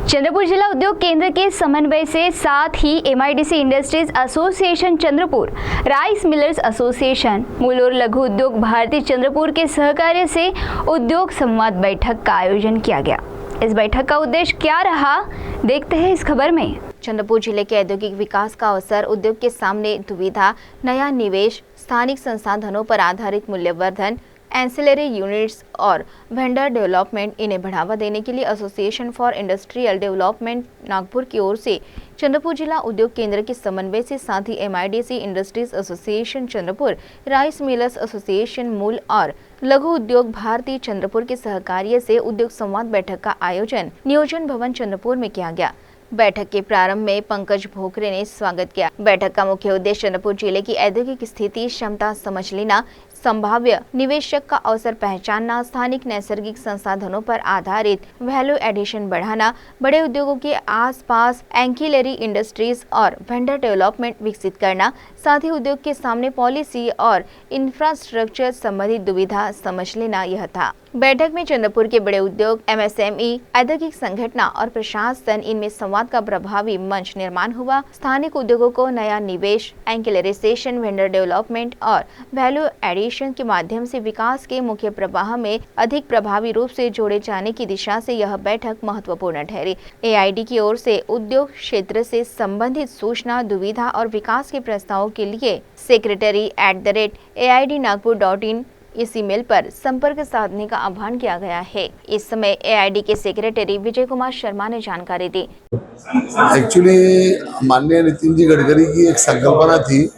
चंद्रपुर जिला उद्योग केंद्र के समन्वय से साथ ही MIDC industries association Chandrapur, rice millers association, Mul और लघु उद्योग भारती चंद्रपुर के सहकार्य से उद्योग संवाद बैठक का आयोजन किया गया। इस बैठक का उद्देश्य क्या रहा, देखते हैं इस खबर में। चंद्रपुर जिले के औद्योगिक विकास का अवसर, उद्योग के सामने दुविधा, नया निवेश, स्थानिक संसाधनों पर आधारित मूल्यवर्धन, एंसिलरी यूनिट्स और वेंडर डेवलपमेंट, इन्हें बढ़ावा देने के लिए association for industrial development Nagpur की ओर से चंद्रपुर जिला उद्योग केंद्र के समन्वय से साथ ही MIDC industries association Chandrapur, rice millers association Mul और लघु उद्योग भारती चंद्रपुर के सहकार्य से उद्योग संवाद बैठक का आयोजन नियोजन भवन चंद्रपुर में किया गया। बैठक के प्रारंभ में पंकज भोकरे ने स्वागत किया। बैठक का मुख्य उद्देश्य चंद्रपुर जिले की औद्योगिक स्थिति, क्षमता समझ लेना, संभाव्य निवेशक का अवसर पहचानना, स्थानिक नैसर्गिक संसाधनों पर आधारित वैल्यू एडिशन बढ़ाना, बड़े उद्योगों के आसपास एंकिलरी इंडस्ट्रीज और वेंडर डेवलपमेंट विकसित करना, साथ ही उद्योग के सामने पॉलिसी और इंफ्रास्ट्रक्चर संबंधित दुविधा समझ लेना यह था। बैठक में चंद्रपुर के बड़े उद्योग, एमएसएमई, औद्योगिक संगठन और प्रशासन, इनमें संवाद का प्रभावी मंच निर्माण हुआ। स्थानिक उद्योगों को नया निवेश, एंकिलराइजेशन, वेंडर डेवलपमेंट और वैल्यू एडिशन के माध्यम से विकास के मुख्य प्रवाह में अधिक प्रभावी रूप से जोड़े जाने की दिशा से यह बैठक महत्वपूर्ण ठहरी। एआईडी की ओर से उद्योग क्षेत्र से संबंधित सूचना, दुविधा और विकास के प्रस्तावों के लिए secretary@aidnagpur.in इस ईमेल पर संपर्क साधने का आह्वान किया गया है। इस समय एआईडी के सेक्रेटरी विजय कुमार शर्मा ने जानकारी दी। एक्चुअली माननीय नितिन जी गडकरी की एक संकल्पना थी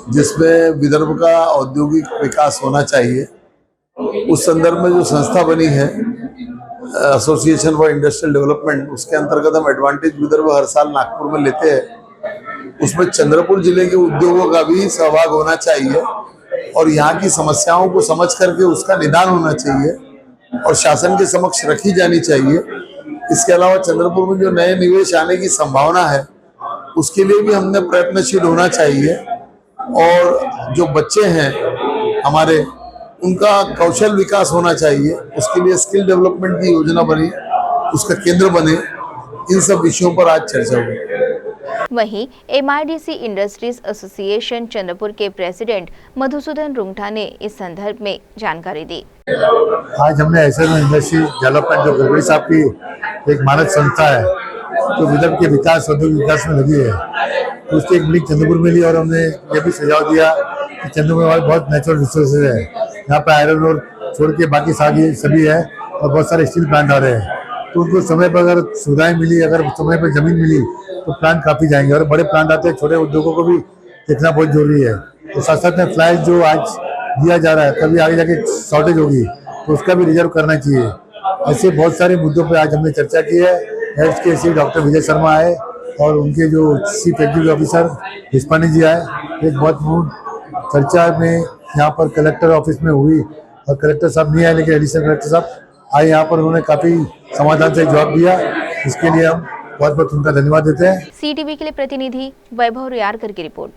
जिसमें विदर्भ का औद्योगिक विकास होना चाहिए। उस संदर्भ में जो संस्था बनी है एसोसिएशन फॉर इंडस्ट्रियल डेवलपमेंट, उसके अंतर्गत हम एडवांटेज विदर्भ हर साल नागपुर में लेते हैं। उसमें चंद्रपुर जिले के उद्योगों का भी सहभाग होना चाहिए और यहाँ की समस्याओं को समझ करके उसका निदान होना चाहिए और शासन के समक्ष रखी जानी चाहिए। इसके अलावा चंद्रपुर में जो नए निवेश आने की संभावना है उसके लिए भी हमने प्रयत्नशील होना चाहिए और जो बच्चे हैं हमारे, उनका कौशल विकास होना चाहिए। उसके लिए स्किल डेवलपमेंट की योजना बनी, उसका केंद्र बने। इन सब विषयों पर आज चर्चा हुई। वहीं एमआईडीसी इंडस्ट्रीज एसोसिएशन चंद्रपुर के प्रेसिडेंट मधुसूदन रुंगटा ने इस संदर्भ में जानकारी दी। आज हमने ऐसे इंडस्ट्री डेवलपमेंट, जो गडकरी साहब की एक मानक संस्था है जो विदर्भ के विकास, औद्योगिक विकास में लगी है, तो उसकी एक मीटिंग चंद्रपुर में ली और हमने ये भी सुझाव दिया कि चंद्रपुर में बहुत नेचुरल रिसोर्सेज है। यहाँ पे आयरन और छोड़ के बाकी सारी सभी है और बहुत सारे स्टील प्लांट आ रहे हैं, तो उनको समय पर अगर सुविधाएं मिली, अगर समय पर जमीन मिली तो प्लांट काफी जाएंगे और बड़े प्लांट आते हैं। छोटे उद्योगों को भी देखना बहुत जरूरी है। तो साथ साथ में फ्लैश जो आज दिया जा रहा है, कभी आगे जाके शॉर्टेज होगी तो उसका भी रिजर्व करना चाहिए। ऐसे बहुत सारे मुद्दों पे आज हमने चर्चा की है। हेल्थ के सी डॉक्टर विजय शर्मा आए और उनके जो चीफ एग्जीक्यूटिव ऑफिसर हिस्पानी जी आए। एक बहुत चर्चा में यहाँ पर कलेक्टर ऑफिस में हुई और कलेक्टर साहब नहीं आए, लेकिन एडिशनल कलेक्टर साहब आए यहाँ पर। उन्होंने काफी समाधान से जवाब दिया, इसके लिए हम बहुत बहुत उनका धन्यवाद देते हैं। सीटीवी के लिए प्रतिनिधि वैभव रियारकर की रिपोर्ट।